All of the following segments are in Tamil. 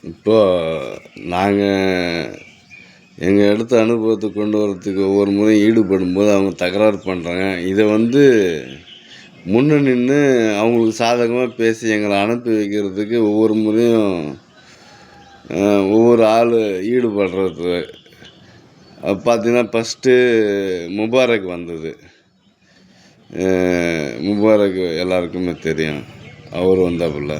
இப்போ நாங்கள் எங்கள் எடுத்த அனுபவத்தை கொண்டு வரத்துக்கு ஒவ்வொரு முறையும் ஈடுபடும்போது அவங்க தகராறு பண்ணுறாங்க. இதை முன்ன நின்று அவங்களுக்கு சாதகமாக பேசி எங்களை அனுப்பி வைக்கிறதுக்கு ஒவ்வொரு முறையும் ஒவ்வொரு ஆள் ஈடுபடுறது. பார்த்திங்கன்னா ஃபஸ்ட்டு முபாரக் வந்தது. முபாரக் எல்லாருக்குமே தெரியும். அவர் வந்தாப்புல.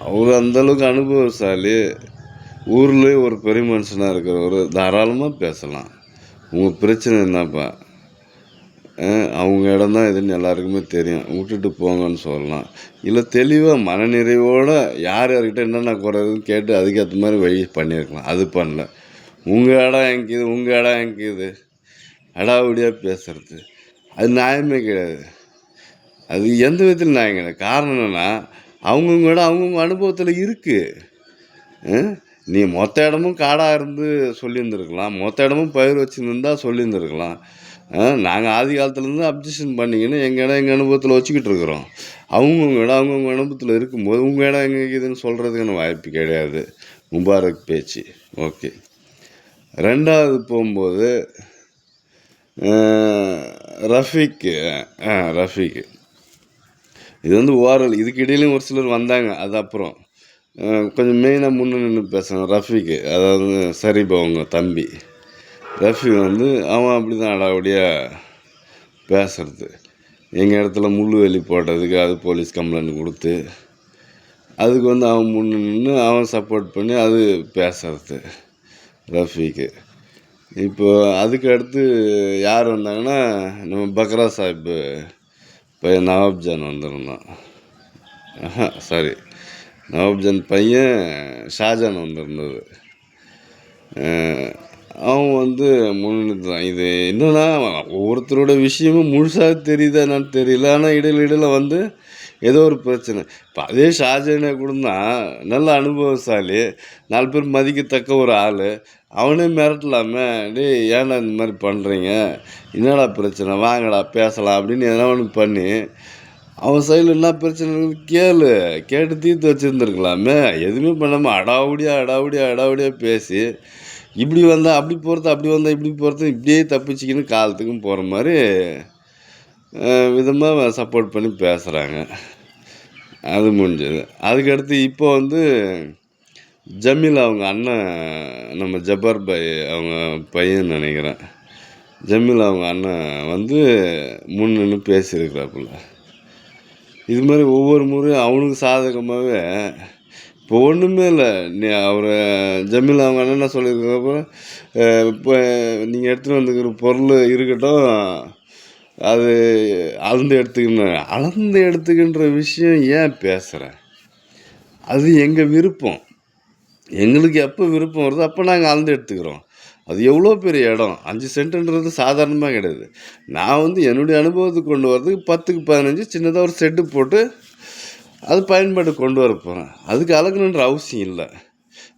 அவர் அந்தளவுக்கு அனுபவசாலி. ஊர்லேயே ஒரு பெரிய மனுஷனாக இருக்கிறவர். தாராளமாக பேசலாம். உங்கள் பிரச்சனை என்னப்பா, அவங்க இடம் தான் இதுன்னு எல்லாருக்குமே தெரியும், விட்டுட்டு போங்கன்னு சொல்லலாம். இல்லை தெளிவாக மனநிறைவோடு யார் யார்கிட்ட என்னென்ன குறையுதுன்னு கேட்டு அதுக்கேற்ற மாதிரி வழி பண்ணியிருக்கலாம். அது பண்ணல. உங்கள் இடம் எங்கிது, உங்கள் இடம் எங்கிது, அடாவடியாக பேசுறது அது நியாயமே கிடையாது. அது எந்த விதத்தில் நியாயம் கிடையாது. காரணம் என்னென்னா, அவங்கவுங்க இடம் அவங்கவுங்க அனுபவத்தில் இருக்குது. நீ மொத்த இடமும் காடாக இருந்து சொல்லியிருந்துருக்கலாம், மொத்த இடமும் பயிர் வச்சுருந்தா சொல்லியிருந்துருக்கலாம். நாங்கள் ஆதி காலத்துலேருந்து அப்ஜெக்ஷன் பண்ணிக்கின்னு எங்கள் இடம் எங்கள் அனுபவத்தில் வச்சுக்கிட்டு இருக்கிறோம். அவங்கவுங்க இடம் அவங்கவுங்க அனுபவத்தில் இருக்கும்போது உங்கள் இடம் எங்கே இருக்குதுன்னு சொல்கிறதுக்கான வாய்ப்பு கிடையாது. முபாரக் பேச்சு ஓகே. ரெண்டாவது போகும்போது ரஃபீக்கு இது ஓரல். இதுக்கு இடையிலையும் ஒரு சிலர் வந்தாங்க. அது அப்புறம் கொஞ்சம் மெயினாக முன்ன நின்று பேசுகிறேன். ரஃபீக்கு, அதாவது சரிபா அவங்க தம்பி ரஃபி அவன் அப்படி தான் அடாவடியாக பேசுறது. எங்கள் இடத்துல முள்ளுவேலி போட்டதுக்கு அது போலீஸ் கம்ப்ளைண்ட் கொடுத்து அதுக்கு அவன் முன்ன நின்று அவன் சப்போர்ட் பண்ணி அது பேசுறது ரஃபீக்கு. இப்போ அதுக்கு அடுத்து யார் வந்தாங்கன்னா, நம்ம பக்ரா சாஹிப் பையன் நவாப்ஜான் வந்திருந்தான். சாரி, நவாப்ஜான் பையன் ஷாஜான் வந்திருந்தது. அவன் முன்னிறுத்தான். இது என்னன்னா, ஒவ்வொருத்தரோட விஷயமும் முழுசாக தெரியுதா என்னன்னு தெரியல. ஆனால் இடையில ஏதோ ஒரு பிரச்சனை. இப்போ அதே ஷாஜானே கூட தான் நல்ல அனுபவசாலி, 4 பேர் மதிக்கத்தக்க ஒரு ஆள். அவனே மிரட்டலாமே, டேய் ஏன்டா இந்த மாதிரி பண்ணுறீங்க, என்னடா பிரச்சனை, வாங்கடா பேசலாம் அப்படின்னு எதனா ஒன்று பண்ணி அவன் சைடில் என்ன பிரச்சனை கேட்டு தீர்த்து வச்சுருந்துருக்கலாமே. எதுவுமே பண்ணாமல் அடாவடியாக பேசி இப்படி வந்தால் அப்படி போகிறது, அப்படி வந்தால் இப்படி போகிறது, இப்படியே தப்பிச்சிக்கின்னு காலத்துக்கும் போகிற மாதிரி விதமாக சப்போர்ட் பண்ணி பேசுகிறாங்க. அது முடிஞ்சது. அதுக்கடுத்து இப்போ ஜமீல் அவங்க அண்ணன், நம்ம ஜப்பார் பாய் அவங்க பையன் நினைக்கிறேன். ஜமீல் அவங்க அண்ணன் முன்னு பேசியிருக்கிறாப்புல. இது மாதிரி ஒவ்வொரு முறையும் அவனுக்கு சாதகமாகவே. இப்போ ஒன்றுமே இல்லை. அவரை ஜமீல் அவங்க அண்ணன் என்ன சொல்லியிருக்கிறப்ப, இப்போ நீங்கள் எடுத்துகிட்டு வந்துக்கிற பொருள் இருக்கட்டும், அது அளந்து எடுத்துக்கின்ற விஷயம் ஏன் பேசுகிறேன்? அது எங்கள் விருப்பம். எங்களுக்கு எப்போ விருப்பம் வருதோ அப்போ நாங்கள் அளந்து எடுத்துக்கிறோம். அது எவ்வளோ பெரிய இடம், 5 சென்ட்டுன்றது சாதாரணமாக கிடையாது. நான் என்னுடைய அனுபவத்துக்கு கொண்டு வரதுக்கு 10க்கு 15 சின்னதாக ஒரு செட்டு போட்டு அது பயன்பாடு கொண்டு வர போகிறேன். அதுக்கு அளக்கணுன்ற அவசியம் இல்லை.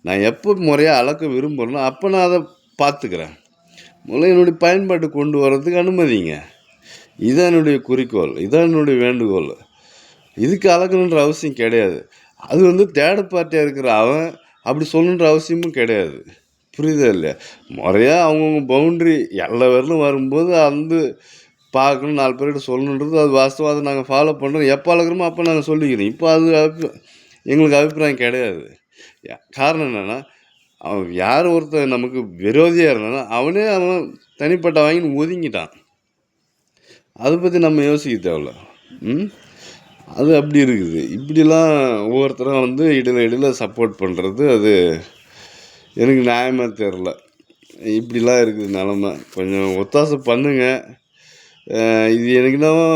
நான் எப்போ முறையாக அளக்க விரும்புகிறேனோ அப்போ நான் அதை பார்த்துக்கிறேன். முதல்ல என்னுடைய பயன்பாட்டு கொண்டு வர்றதுக்கு அனுமதிங்க. இதுதான் என்னுடைய குறிக்கோள், இதுதான் என்னுடைய வேண்டுகோள். இதுக்கு அளக்கணுன்ற அவசியம் கிடையாது. அது தேர்ட் பார்ட்டியாக இருக்கிற அவன் அப்படி சொல்லணுன்ற அவசியமும் கிடையாது. புரியுதா இல்லையா? முறையாக அவங்கவுங்க பவுண்ட்ரி எல்லா வரலும் வரும்போது பார்க்கணும், 4 பேர்கிட்ட சொல்லணுன்றது அது வாஸ்தவம். அதை நாங்கள் ஃபாலோ பண்ணுறோம். எப்போ அளக்குறோமோ அப்போ நாங்கள் சொல்லிக்கிறோம். இப்போ அது எங்களுக்கு அபிப்பிராயம் கிடையாது. காரணம் என்னென்னா, அவன் யார் ஒருத்தர் நமக்கு விரோதியாக இருந்தாலும் அவன் தனிப்பட்ட வாங்கி ஒதுங்கிட்டான். அதை பற்றி நம்ம யோசிக்க தேவையில்ல. அது அப்படி இருக்குது. இப்படிலாம் ஒவ்வொருத்தரும் இடையில சப்போர்ட் பண்ணுறது அது எனக்கு நியாயமாக தெரில. இப்படிலாம் இருக்குது நிலமை. கொஞ்சம் ஒத்தாசை பண்ணுங்க. இது எனக்கு என்னவோ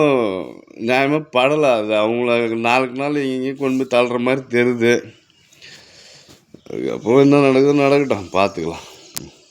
நியாயமாக படலை. அது அவங்கள நாளுக்கு நாள் இங்கேயும் கொண்டு போய் தள்ளுற மாதிரி தெரியுது. அதுக்கப்புறம் என்ன நடக்குதுன்னு நடக்கட்டும், பார்த்துக்கலாம்.